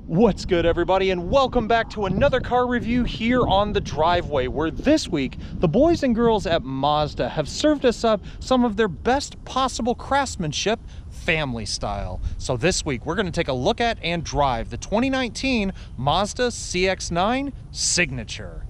What's good, everybody, and welcome back to another car review here on the driveway, where this week the boys and girls at Mazda have served us up some of their best possible craftsmanship, family style. So this week we're going to take a look at and drive the 2019 Mazda CX-9 Signature.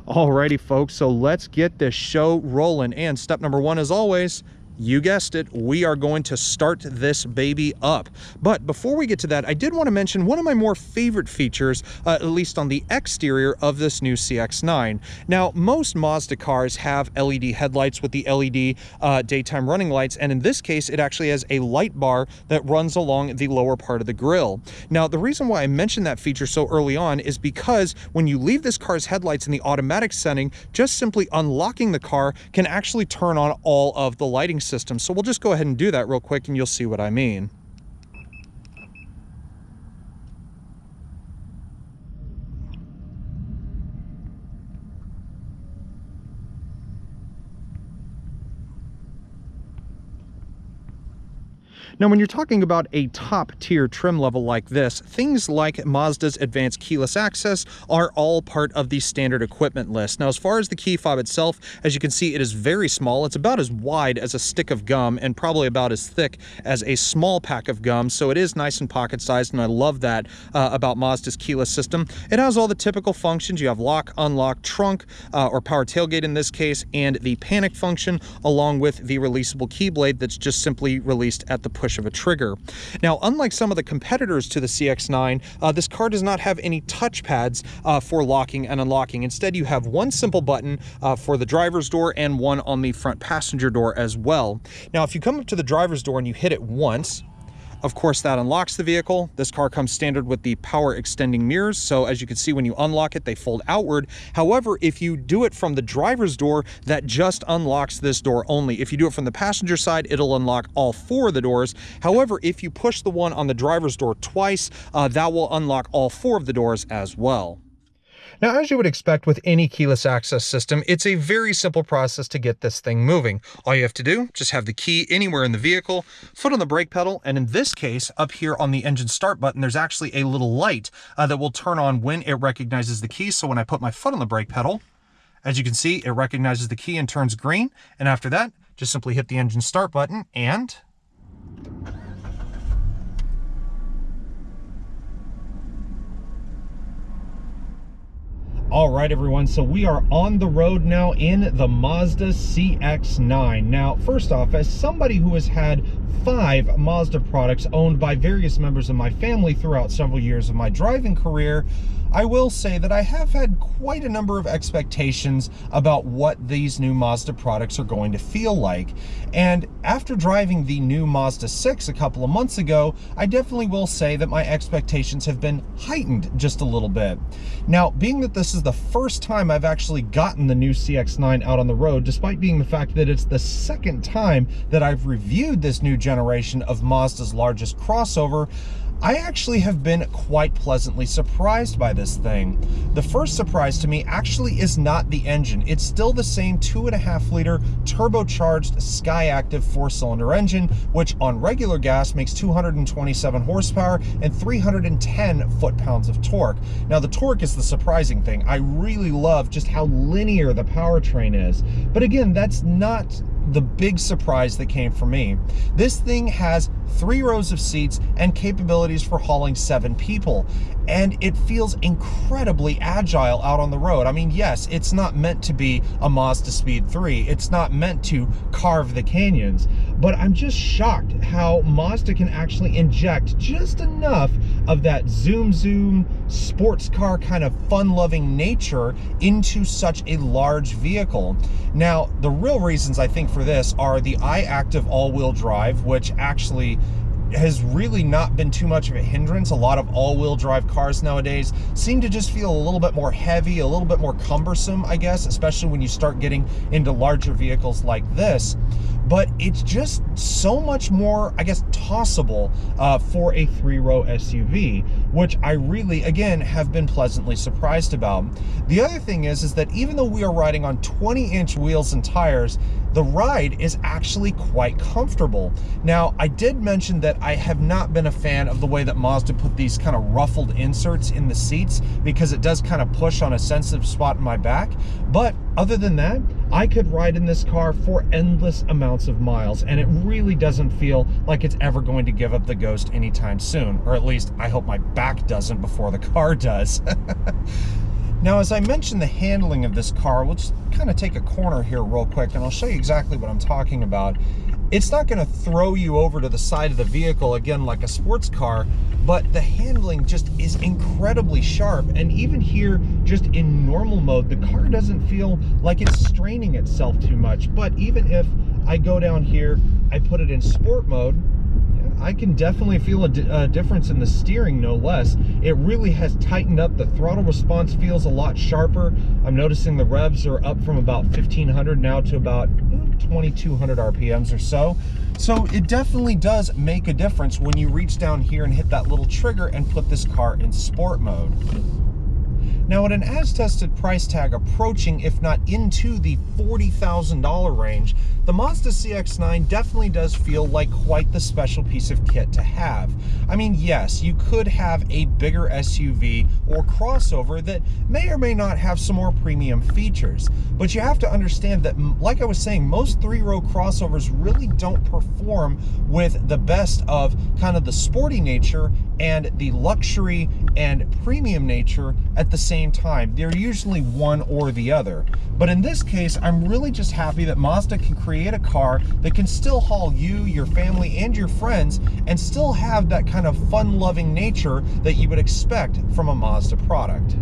Alrighty folks, so let's get this show rolling. And step number one, as always, you guessed it, we are going to start this baby up. But before we get to that, I did want to mention one of my more favorite features, at least on the exterior of this new CX-9. Now, most Mazda cars have LED headlights with the LED daytime running lights, and in this case, it actually has a light bar that runs along the lower part of the grille. Now, the reason why I mentioned that feature so early on is because when you leave this car's headlights in the automatic setting, just simply unlocking the car can actually turn on all of the lighting system. So we'll just go ahead and do that real quick and you'll see what I mean. Now, when you're talking about a top-tier trim level like this, things like Mazda's advanced keyless access are all part of the standard equipment list. Now, as far as the key fob itself, as you can see, it is very small. It's about as wide as a stick of gum and probably about as thick as a small pack of gum, so it is nice and pocket-sized, and I love that about Mazda's keyless system. It has all the typical functions. You have lock, unlock, trunk, or power tailgate in this case, and the panic function, along with the releasable key blade that's just simply released at the push of a trigger. Now, unlike some of the competitors to the CX-9, this car does not have any touch pads for locking and unlocking. Instead, you have one simple button for the driver's door and one on the front passenger door as well. Now, if you come up to the driver's door and you hit it once, of course, that unlocks the vehicle. This car comes standard with the power extending mirrors, so as you can see, when you unlock it, they fold outward. However, if you do it from the driver's door, that just unlocks this door only. If you do it from the passenger side, it'll unlock all four of the doors. However, if you push the one on the driver's door twice, that will unlock all four of the doors as well. Now, as you would expect with any keyless access system, it's a very simple process to get this thing moving. All you have to do, just have the key anywhere in the vehicle, foot on the brake pedal, and in this case, up here on the engine start button, there's actually a little light that will turn on when it recognizes the key. So when I put my foot on the brake pedal, as you can see, it recognizes the key and turns green. And after that, just simply hit the engine start button and all right, everyone, so we are on the road now in the Mazda CX-9. Now, first off, as somebody who has had 5 Mazda products owned by various members of my family throughout several years of my driving career, I will say that I have had quite a number of expectations about what these new Mazda products are going to feel like. And after driving the new Mazda 6 a couple of months ago, I definitely will say that my expectations have been heightened just a little bit. Now, being that this is the first time I've actually gotten the new CX-9 out on the road, despite being the fact that it's the second time that I've reviewed this new generation of Mazda's largest crossover, I actually have been quite pleasantly surprised by this thing. The first surprise to me actually is not the engine. It's still the same 2.5-liter turbocharged SkyActiv 4-cylinder engine, which on regular gas makes 227 horsepower and 310 foot-pounds of torque. Now, the torque is the surprising thing. I really love just how linear the powertrain is. But again, that's not the big surprise that came for me. This thing has 3 rows of seats and capabilities for hauling 7 people, and it feels incredibly agile out on the road. I mean, yes, it's not meant to be a Mazda Speed 3. It's not meant to carve the canyons, but I'm just shocked how Mazda can actually inject just enough of that zoom sports car kind of fun-loving nature into such a large vehicle. Now, the real reasons I think for this are the iActiv all-wheel drive, which actually has really not been too much of a hindrance. A lot of all-wheel drive cars nowadays seem to just feel a little bit more heavy, a little bit more cumbersome, I guess, especially when you start getting into larger vehicles like this. but it's just so much more, I guess, tossable for a 3-row SUV, which I really, again, have been pleasantly surprised about. The other thing is that even though we are riding on 20-inch wheels and tires, the ride is actually quite comfortable. Now, I did mention that I have not been a fan of the way that Mazda put these kind of ruffled inserts in the seats, because it does kind of push on a sensitive spot in my back. But other than that, I could ride in this car for endless amounts of miles, and it really doesn't feel like it's ever going to give up the ghost anytime soon, or at least I hope my back doesn't before the car does. Now, as I mentioned the handling of this car, we'll just kind of take a corner here real quick and I'll show you exactly what I'm talking about. It's not going to throw you over to the side of the vehicle again like a sports car, but the handling just is incredibly sharp. And even here, just in normal mode, the car doesn't feel like it's straining itself too much. But even if I go down here, I put it in sport mode, I can definitely feel a difference in the steering, no less. It really has tightened up. The throttle response feels a lot sharper. I'm noticing the revs are up from about 1500 now to about 2200 RPMs or so. So it definitely does make a difference when you reach down here and hit that little trigger and put this car in sport mode. Now, at an as-tested price tag approaching, if not into the $40,000 range, the Mazda CX-9 definitely does feel like quite the special piece of kit to have. I mean, yes, you could have a bigger SUV or crossover that may or may not have some more premium features, but you have to understand that, like I was saying, most 3-row crossovers really don't perform with the best of kind of the sporty nature and the luxury and premium nature at the same time. They're usually one or the other. But in this case, I'm really just happy that Mazda can create a car that can still haul you, your family, and your friends, and still have that kind of fun-loving nature that you would expect from a Mazda product.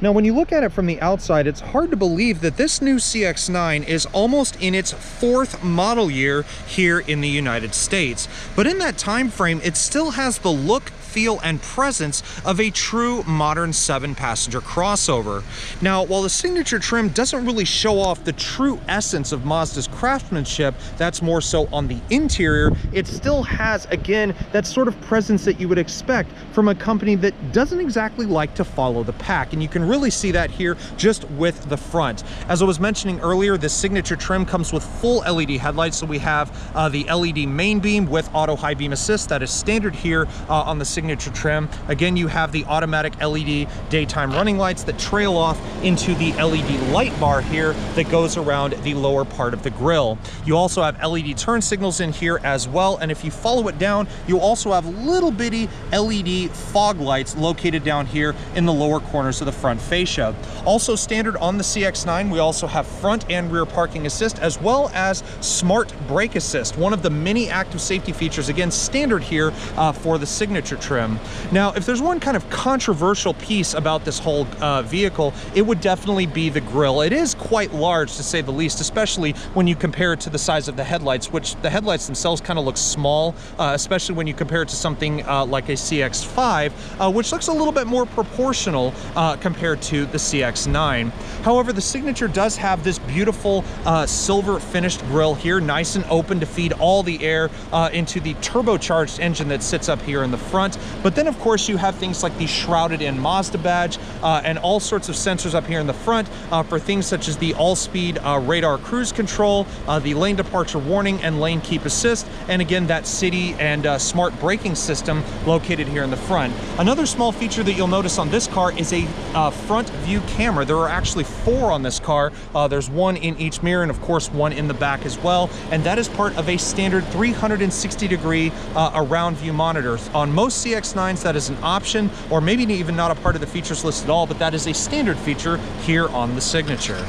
Now, when you look at it from the outside, it's hard to believe that this new CX-9 is almost in its 4th model year here in the United States. But in that time frame, it still has the look, feel, and presence of a true modern 7-passenger crossover. Now, while the signature trim doesn't really show off the true essence of Mazda's craftsmanship, that's more so on the interior, it still has, again, that sort of presence that you would expect from a company that doesn't exactly like to follow the pack. And you can really see that here just with the front. As I was mentioning earlier, this signature trim comes with full LED headlights. So we have the LED main beam with auto high beam assist. That is standard here on the signature trim. Again, you have the automatic LED daytime running lights that trail off into the LED light bar here that goes around the lower part of the grille. You also have LED turn signals in here as well, and if you follow it down, you also have little bitty LED fog lights located down here in the lower corners of the front fascia. Also standard on the CX-9, we also have front and rear parking assist, as well as smart brake assist, one of the many active safety features, again standard here for the signature trim. Now, if there's one kind of controversial piece about this whole vehicle, it would definitely be the grille. It is quite large, to say the least, especially when you compare it to the size of the headlights, which the headlights themselves kind of look small, especially when you compare it to something like a CX-5, which looks a little bit more proportional compared to the CX-9. However, the signature does have this beautiful silver finished grille here, nice and open to feed all the air into the turbocharged engine that sits up here in the front. But then, of course, you have things like the shrouded in Mazda badge and all sorts of sensors up here in the front for things such as the all-speed radar cruise control, the lane departure warning and lane keep assist, and again, that city and smart braking system located here in the front. Another small feature that you'll notice on this car is a front view camera. There are actually 4 on this car. There's 1 in each mirror and of course 1 in the back as well, and that is part of a standard 360-degree around view monitor. On most CX-9s, that is an option, or maybe even not a part of the features list at all, but that is a standard feature here on the signature.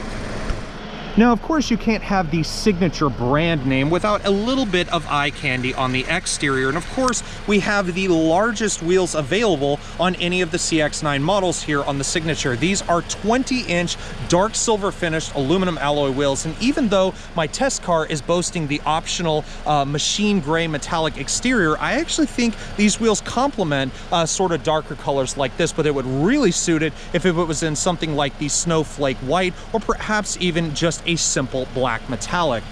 Now, of course, you can't have the signature brand name without a little bit of eye candy on the exterior. And of course, we have the largest wheels available on any of the CX-9 models here on the signature. These are 20-inch dark silver finished aluminum alloy wheels. And even though my test car is boasting the optional machine gray metallic exterior, I actually think these wheels complement sort of darker colors like this, but it would really suit it if it was in something like the snowflake white, or perhaps even just a simple black metallic.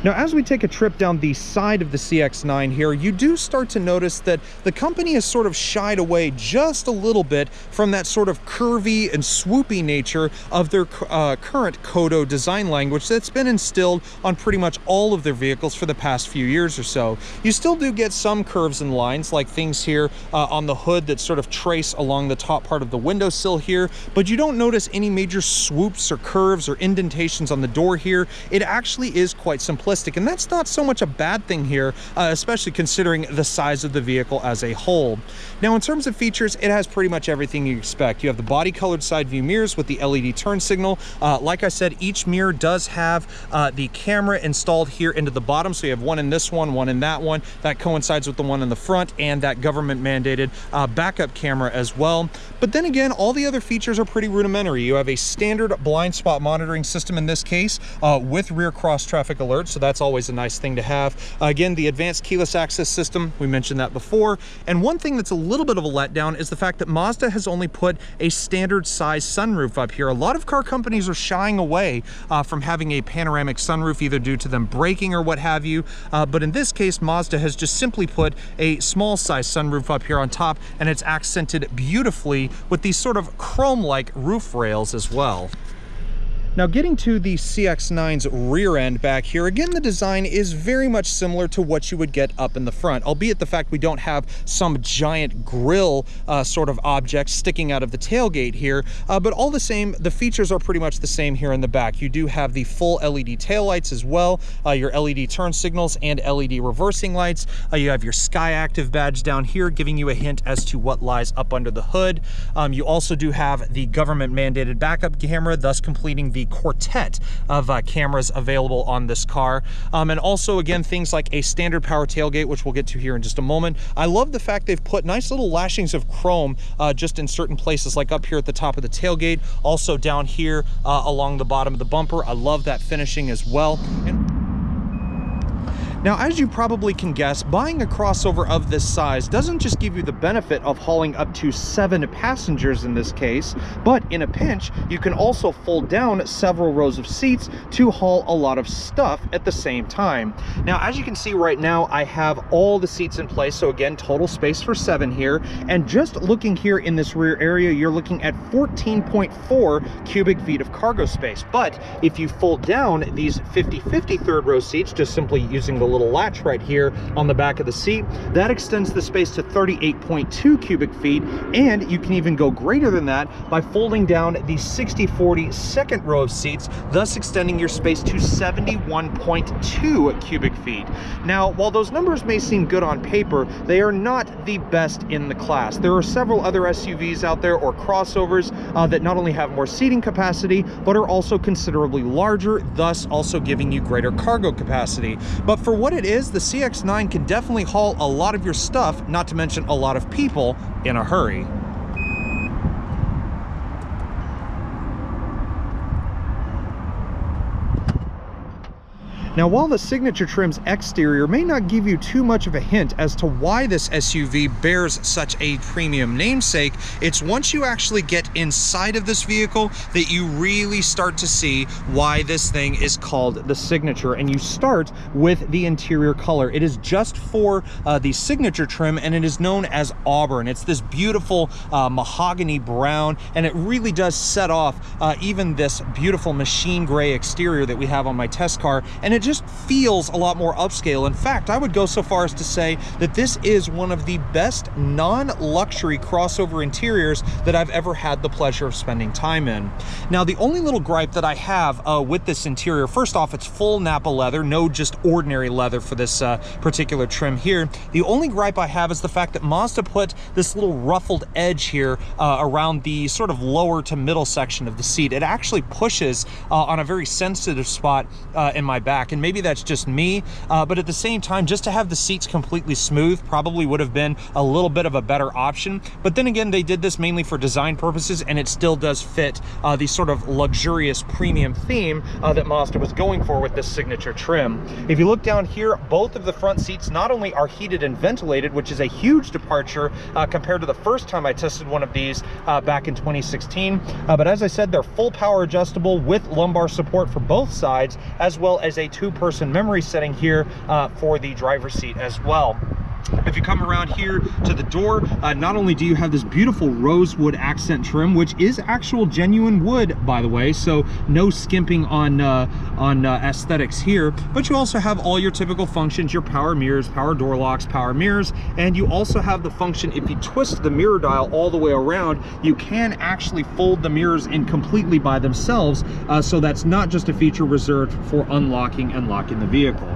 Now, as we take a trip down the side of the CX-9 here, you do start to notice that the company has sort of shied away just a little bit from that sort of curvy and swoopy nature of their current Kodo design language that's been instilled on pretty much all of their vehicles for the past few years or so. You still do get some curves and lines, like things here on the hood that sort of trace along the top part of the windowsill here, but you don't notice any major swoops or curves or indentations on the door here. It actually is quite simplistic. And that's not so much a bad thing here, especially considering the size of the vehicle as a whole. Now, in terms of features, it has pretty much everything you expect. You have the body colored side view mirrors with the LED turn signal. Like I said, each mirror does have the camera installed here into the bottom. So you have one in this one in that one. That coincides with the one in the front and that government mandated backup camera as well. But then again, all the other features are pretty rudimentary. You have a standard blind spot monitoring system in this case with rear cross traffic alerts. So that's always a nice thing to have. Again, the advanced keyless access system, we mentioned that before. And one thing that's a little bit of a letdown is the fact that Mazda has only put a standard size sunroof up here. A lot of car companies are shying away from having a panoramic sunroof, either due to them breaking or what have you. But in this case, Mazda has just simply put a small size sunroof up here on top, and it's accented beautifully with these sort of chrome-like roof rails as well. Now, getting to the CX-9's rear end back here, again, the design is very much similar to what you would get up in the front, albeit the fact we don't have some giant grille sort of object sticking out of the tailgate here, but all the same, the features are pretty much the same here in the back. You do have the full LED taillights as well, your LED turn signals and LED reversing lights. You have your SkyActiv badge down here, giving you a hint as to what lies up under the hood. You also do have the government mandated backup camera, thus completing the quartet of cameras available on this car. And also, again, things like a standard power tailgate, which we'll get to here in just a moment. I love the fact they've put nice little lashings of chrome just in certain places, like up here at the top of the tailgate, also down here along the bottom of the bumper. I love that finishing as well. Now, as you probably can guess, buying a crossover of this size doesn't just give you the benefit of hauling up to 7 passengers in this case, but in a pinch, you can also fold down several rows of seats to haul a lot of stuff at the same time. Now, as you can see right now, I have all the seats in place. So again, total space for 7 here. And just looking here in this rear area, you're looking at 14.4 cubic feet of cargo space. But if you fold down these 50-50 third row seats, just simply using the little latch right here on the back of the seat, that extends the space to 38.2 cubic feet, and you can even go greater than that by folding down the 60-40 second row of seats, thus extending your space to 71.2 cubic feet. Now, while those numbers may seem good on paper, they are not the best in the class. There are several other SUVs out there, or crossovers, that not only have more seating capacity, but are also considerably larger, thus also giving you greater cargo capacity. But for what it is, the CX-9 can definitely haul a lot of your stuff, not to mention a lot of people, in a hurry. Now, while the signature trim's exterior may not give you too much of a hint as to why this SUV bears such a premium namesake, it's once you actually get inside of this vehicle that you really start to see why this thing is called the signature. And you start with the interior color. It is just for the signature trim, and it is known as Auburn. It's this beautiful mahogany brown, and it really does set off even this beautiful machine gray exterior that we have on my test car, and it just feels a lot more upscale. In fact, I would go so far as to say that this is one of the best non-luxury crossover interiors that I've ever had the pleasure of spending time in. Now, the only little gripe that I have with this interior, first off, it's full Nappa leather, no just ordinary leather for this particular trim here. The only gripe I have is the fact that Mazda put this little ruffled edge here around the sort of lower to middle section of the seat. It actually pushes on a very sensitive spot in my back. And maybe that's just me, but at the same time, just to have the seats completely smooth probably would have been a little bit of a better option. But then again, they did this mainly for design purposes, and it still does fit the sort of luxurious premium theme that Mazda was going for with this signature trim. If you look down here, both of the front seats not only are heated and ventilated, which is a huge departure compared to the first time I tested one of these back in 2016, but as I said, they're full power adjustable with lumbar support for both sides, as well as a 2 2-person memory setting here for the driver's seat as well. If you come around here to the door, not only do you have this beautiful rosewood accent trim, which is actual genuine wood, by the way, so no skimping on aesthetics here, but you also have all your typical functions, your power mirrors, power door locks, power mirrors, and you also have the function, if you twist the mirror dial all the way around, you can actually fold the mirrors in completely by themselves, so that's not just a feature reserved for unlocking and locking the vehicle.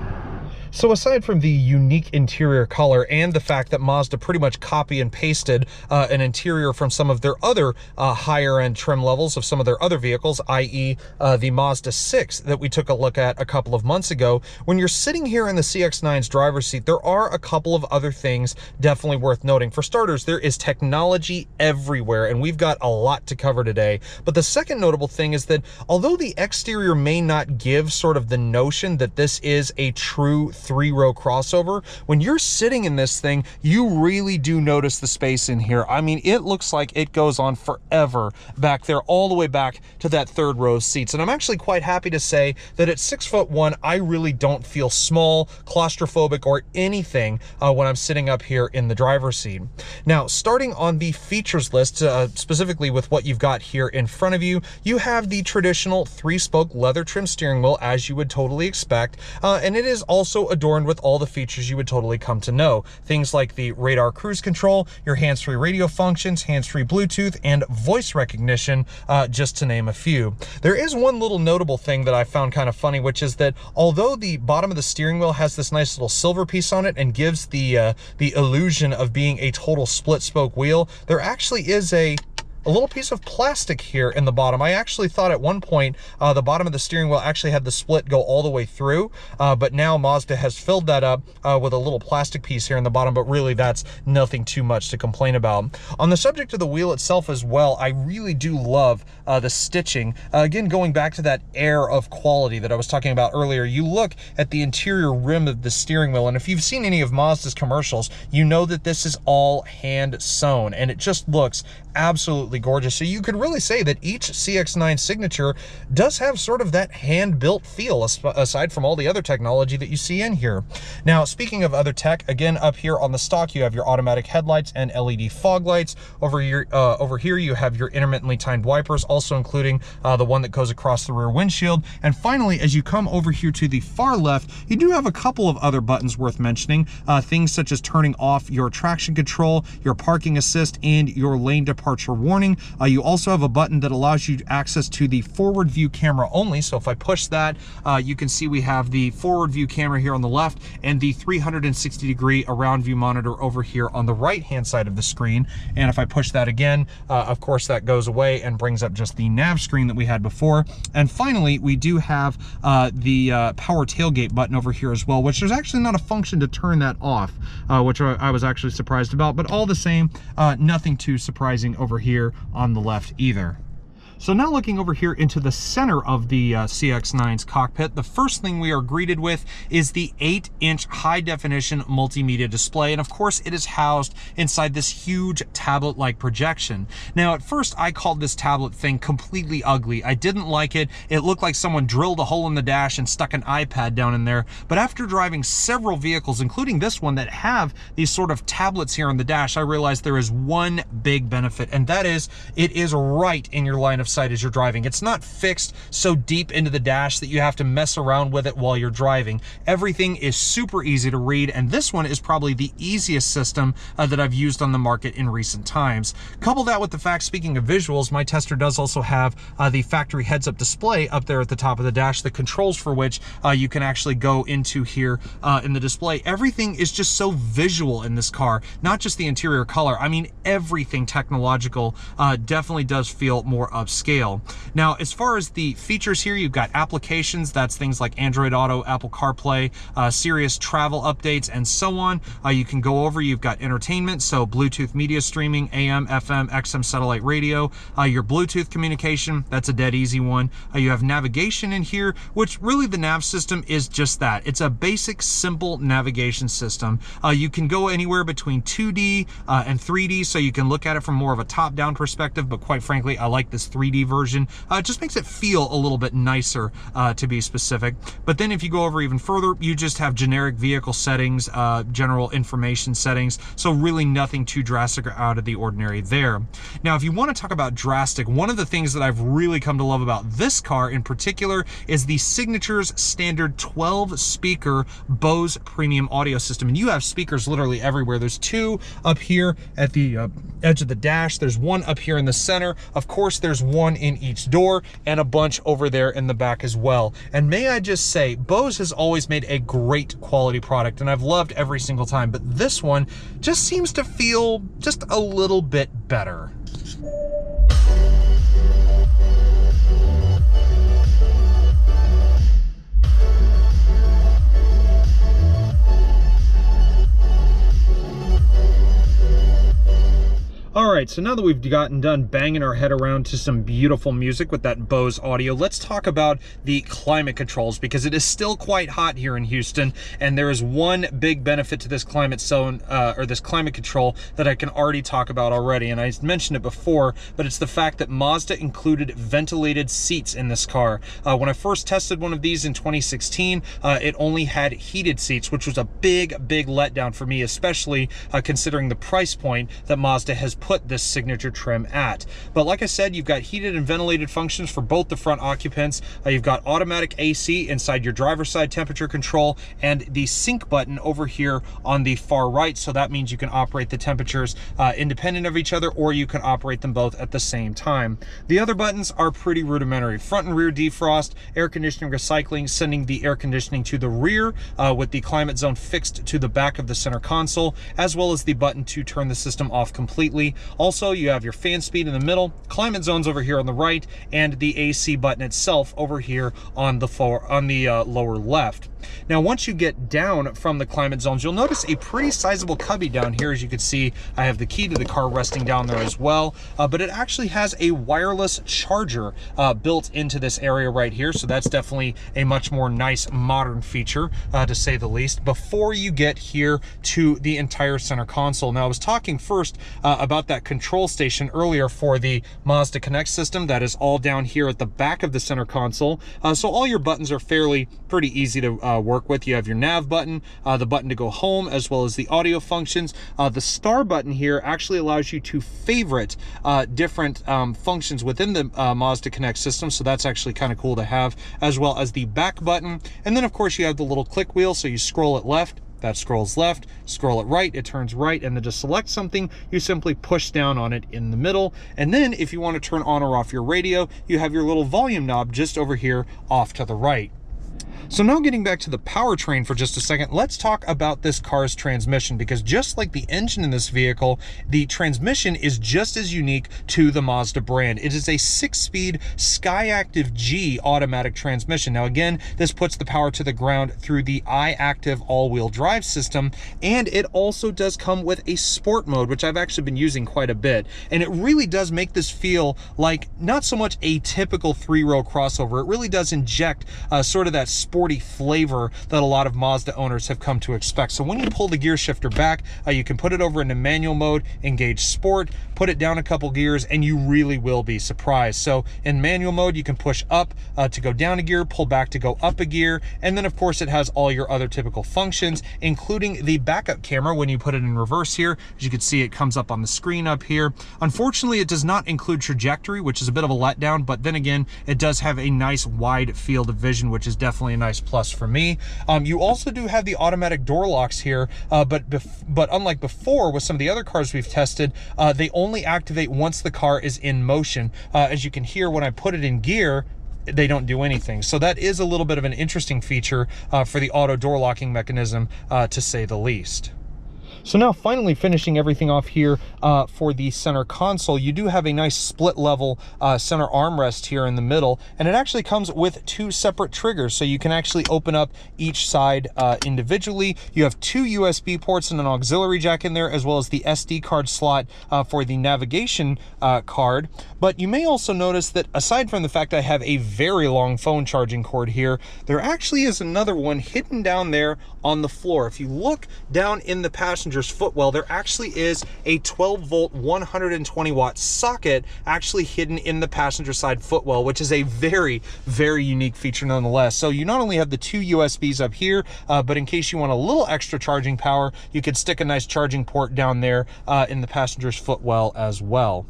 So aside from the unique interior color and the fact that Mazda pretty much copy and pasted an interior from some of their other higher end trim levels of some of their other vehicles, i.e. The Mazda 6 that we took a look at a couple of months ago, when you're sitting here in the CX-9's driver's seat, there are a couple of other things definitely worth noting. For starters, there is technology everywhere, and we've got a lot to cover today. But the second notable thing is that although the exterior may not give sort of the notion that this is a true 3-row crossover, when you're sitting in this thing, you really do notice the space in here. I mean, it looks like it goes on forever back there, all the way back to that 3rd row of seats. And I'm actually quite happy to say that at 6'1", I really don't feel small, claustrophobic, or anything when I'm sitting up here in the driver's seat. Now, starting on the features list, specifically with what you've got here in front of you, you have the traditional 3-spoke leather trim steering wheel, as you would totally expect, and it is also adorned with all the features you would totally come to know. Things like the radar cruise control, your hands-free radio functions, hands-free Bluetooth, and voice recognition, just to name a few. There is one little notable thing that I found kind of funny, which is that although the bottom of the steering wheel has this nice little silver piece on it and gives the illusion of being a total split-spoke wheel, there actually is a little piece of plastic here in the bottom. I actually thought at one point the bottom of the steering wheel actually had the split go all the way through, but now Mazda has filled that up with a little plastic piece here in the bottom, but really that's nothing too much to complain about. On the subject of the wheel itself as well, I really do love the stitching. Again, going back to that air of quality that I was talking about earlier, you look at the interior rim of the steering wheel, and if you've seen any of Mazda's commercials, you know that this is all hand sewn, and it just looks absolutely gorgeous. So you could really say that each CX-9 signature does have sort of that hand-built feel, aside from all the other technology that you see in here. Now, speaking of other tech, again, up here on the stock, you have your automatic headlights and LED fog lights. Over here, you have your intermittently timed wipers, also including the one that goes across the rear windshield. And finally, as you come over here to the far left, you do have a couple of other buttons worth mentioning. Things such as turning off your traction control, your parking assist, and your lane departure warning. You also have a button that allows you access to the forward view camera only. So if I push that, you can see we have the forward view camera here on the left and the 360-degree around view monitor over here on the right-hand side of the screen. And if I push that again, of course, that goes away and brings up just the nav screen that we had before. And finally, we do have the power tailgate button over here as well, which there's actually not a function to turn that off, which I was actually surprised about, but all the same, nothing too surprising over here on the left either. So now looking over here into the center of the CX-9's cockpit, the first thing we are greeted with is the 8-inch high-definition multimedia display, and of course it is housed inside this huge tablet-like projection. Now at first I called this tablet thing completely ugly. I didn't like it. It looked like someone drilled a hole in the dash and stuck an iPad down in there, but after driving several vehicles, including this one, that have these sort of tablets here on the dash, I realized there is one big benefit, and that is it is right in your line of sight as you're driving. It's not fixed so deep into the dash that you have to mess around with it while you're driving. Everything is super easy to read, and this one is probably the easiest system that I've used on the market in recent times. Couple that with the fact, speaking of visuals, my tester does also have the factory heads-up display up there at the top of the dash, the controls for which you can actually go into here in the display. Everything is just so visual in this car, not just the interior color. I mean, everything technological definitely does feel more upscale. Now, as far as the features here, you've got applications. That's things like Android Auto, Apple CarPlay, Sirius travel updates, and so on. You can go over, you've got entertainment, so Bluetooth media streaming, AM, FM, XM satellite radio, your Bluetooth communication, that's a dead easy one. You have navigation in here, which really the nav system is just that. It's a basic, simple navigation system. You can go anywhere between 2D and 3D, so you can look at it from more of a top-down perspective, but quite frankly, I like this 3D 3D version. It just makes it feel a little bit nicer, to be specific. But then if you go over even further, you just have generic vehicle settings, general information settings, so really nothing too drastic or out of the ordinary there. Now, if you want to talk about drastic, one of the things that I've really come to love about this car in particular is the Signature's standard 12 speaker Bose premium audio system. And you have speakers literally everywhere. There's two up here at the edge of the dash. There's one up here in the center. Of course, there's one in each door and a bunch over there in the back as well. And may I just say, Bose has always made a great quality product, and I've loved every single time, but this one just seems to feel just a little bit better. All right, so now that we've gotten done banging our head around to some beautiful music with that Bose audio, let's talk about the climate controls, because it is still quite hot here in Houston, and there is one big benefit to this climate zone, or this climate control, that I can already talk about already, and I mentioned it before, but it's the fact that Mazda included ventilated seats in this car. When I first tested one of these in 2016, it only had heated seats, which was a big letdown for me, especially considering the price point that Mazda has put this signature trim at. But like I said, you've got heated and ventilated functions for both the front occupants. You've got automatic AC inside your driver's side temperature control, and the sync button over here on the far right. So that means you can operate the temperatures independent of each other, or you can operate them both at the same time. The other buttons are pretty rudimentary. Front and rear defrost, air conditioning recycling, sending the air conditioning to the rear with the climate zone fixed to the back of the center console, as well as the button to turn the system off completely. Also, you have your fan speed in the middle, climate zones over here on the right, and the AC button itself over here on the lower left. Now, once you get down from the climate zones, you'll notice a pretty sizable cubby down here. As you can see, I have the key to the car resting down there as well, but it actually has a wireless charger built into this area right here, so that's definitely a much more nice modern feature, to say the least, before you get here to the entire center console. Now, I was talking first about that control station earlier for the Mazda Connect system that is all down here at the back of the center console. So all your buttons are pretty easy to work with. You have your nav button, the button to go home, as well as the audio functions. The star button here actually allows you to favorite different functions within the Mazda Connect system, so that's actually kind of cool to have, as well as the back button. And then of course you have the little click wheel, so you scroll it left, that scrolls left, scroll it right, it turns right, and then to select something, you simply push down on it in the middle. And then if you want to turn on or off your radio, you have your little volume knob just over here off to the right. So now getting back to the powertrain for just a second, let's talk about this car's transmission, because just like the engine in this vehicle, the transmission is just as unique to the Mazda brand. It is a 6-speed Skyactiv-G automatic transmission. Now again, this puts the power to the ground through the iActiv all-wheel drive system, and it also does come with a sport mode, which I've actually been using quite a bit. And it really does make this feel like not so much a typical 3-row crossover. It really does inject sort of that sporty flavor that a lot of Mazda owners have come to expect. So when you pull the gear shifter back, you can put it over into manual mode, engage sport, put it down a couple gears, and you really will be surprised. So in manual mode, you can push up to go down a gear, pull back to go up a gear, and then of course it has all your other typical functions, including the backup camera when you put it in reverse here. As you can see, it comes up on the screen up here. Unfortunately, it does not include trajectory, which is a bit of a letdown, but then again, it does have a nice wide field of vision, which is definitely a nice plus for me. You also do have the automatic door locks here, but unlike before with some of the other cars we've tested, they only activate once the car is in motion. As you can hear, when I put it in gear, they don't do anything. So that is a little bit of an interesting feature for the auto door locking mechanism, to say the least. So now finally finishing everything off here for the center console, you do have a nice split level center armrest here in the middle, and it actually comes with 2 separate triggers, so you can actually open up each side individually. You have 2 USB ports and an auxiliary jack in there, as well as the SD card slot for the navigation card. But you may also notice that aside from the fact I have a very long phone charging cord here, there actually is another one hidden down there on the floor. If you look down in the passenger passenger's footwell, there actually is a 12-volt 120-watt socket actually hidden in the passenger side footwell, which is a very, very unique feature nonetheless. So you not only have the 2 USBs up here, but in case you want a little extra charging power, you could stick a nice charging port down there in the passenger's footwell as well.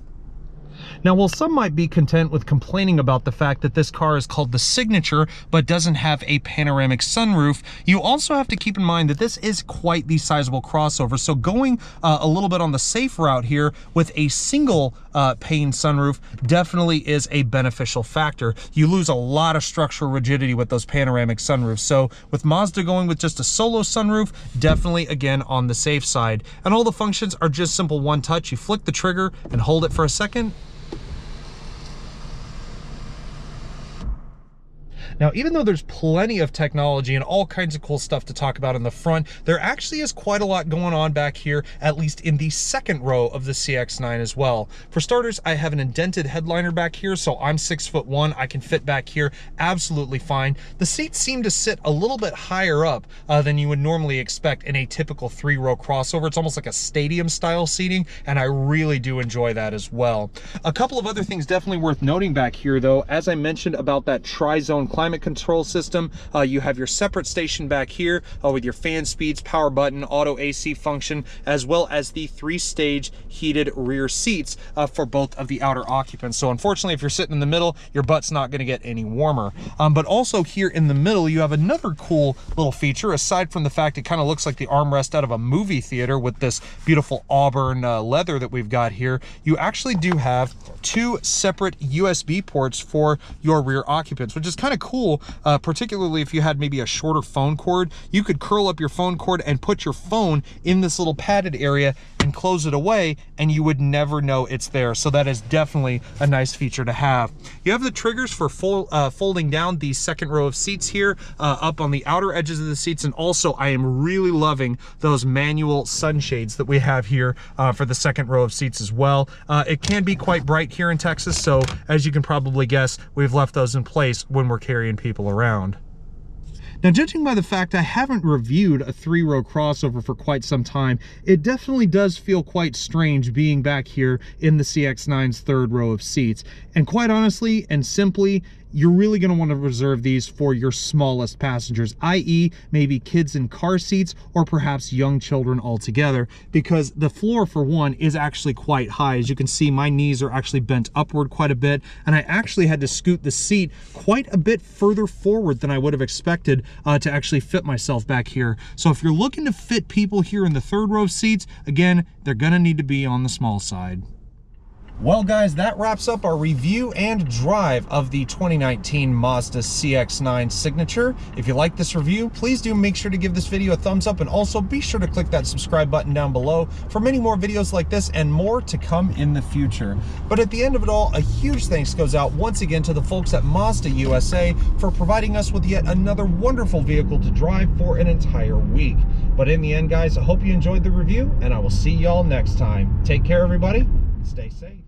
Now, while some might be content with complaining about the fact that this car is called the Signature but doesn't have a panoramic sunroof, you also have to keep in mind that this is quite the sizable crossover. So going a little bit on the safe route here with a single pane sunroof definitely is a beneficial factor. You lose a lot of structural rigidity with those panoramic sunroofs. So with Mazda going with just a solo sunroof, definitely again on the safe side. And all the functions are just simple one touch. You flick the trigger and hold it for a second. Now, even though there's plenty of technology and all kinds of cool stuff to talk about in the front, there actually is quite a lot going on back here, at least in the second row of the CX-9 as well. For starters, I have an indented headliner back here, so I'm 6'1". I can fit back here absolutely fine. The seats seem to sit a little bit higher up than you would normally expect in a typical 3-row crossover. It's almost like a stadium style seating, and I really do enjoy that as well. A couple of other things definitely worth noting back here though, as I mentioned about that tri-zone climate control system, you have your separate station back here with your fan speeds, power button, auto AC function, as well as the 3-stage heated rear seats for both of the outer occupants. So unfortunately, if you're sitting in the middle, your butt's not going to get any warmer. But also here in the middle, you have another cool little feature, aside from the fact it kind of looks like the armrest out of a movie theater with this beautiful Auburn leather that we've got here. You actually do have 2 separate USB ports for your rear occupants, which is kind of cool. Particularly if you had maybe a shorter phone cord, you could curl up your phone cord and put your phone in this little padded area and close it away, and you would never know it's there. So that is definitely a nice feature to have. You have the triggers for folding down the second row of seats here up on the outer edges of the seats, and also I am really loving those manual sunshades that we have here for the second row of seats as well. It can be quite bright here in Texas, so as you can probably guess, we've left those in place when we're carrying people around. Now, judging by the fact I haven't reviewed a 3-row crossover for quite some time, it definitely does feel quite strange being back here in the CX-9's 3rd row of seats. And quite honestly and simply, you're really going to want to reserve these for your smallest passengers, i.e. maybe kids in car seats or perhaps young children altogether, because the floor, for one, is actually quite high. As you can see, my knees are actually bent upward quite a bit, and I actually had to scoot the seat quite a bit further forward than I would have expected to actually fit myself back here. So if you're looking to fit people here in the 3rd row seats, again, they're going to need to be on the small side. Well guys, that wraps up our review and drive of the 2019 Mazda CX-9 Signature. If you like this review, please do make sure to give this video a thumbs up, and also be sure to click that subscribe button down below for many more videos like this and more to come in the future. But at the end of it all, a huge thanks goes out once again to the folks at Mazda USA for providing us with yet another wonderful vehicle to drive for an entire week. But in the end guys, I hope you enjoyed the review, and I will see y'all next time. Take care everybody, stay safe.